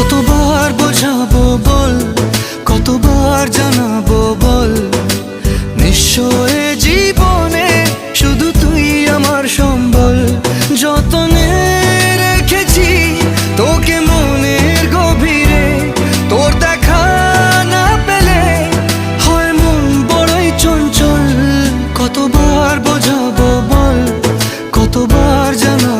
কতবার বোঝাবো বল, কতবার জানাবো বল, নিঃস্ব এ জীবনে শুধু তুই আমার সম্বল। যতনে রেখেছি তোকে মনের গভীরে, তোর দেখা না পেলে হয় মন বড়ই চঞ্চল। কতবার বোঝাবো বল, কতবার জানাবো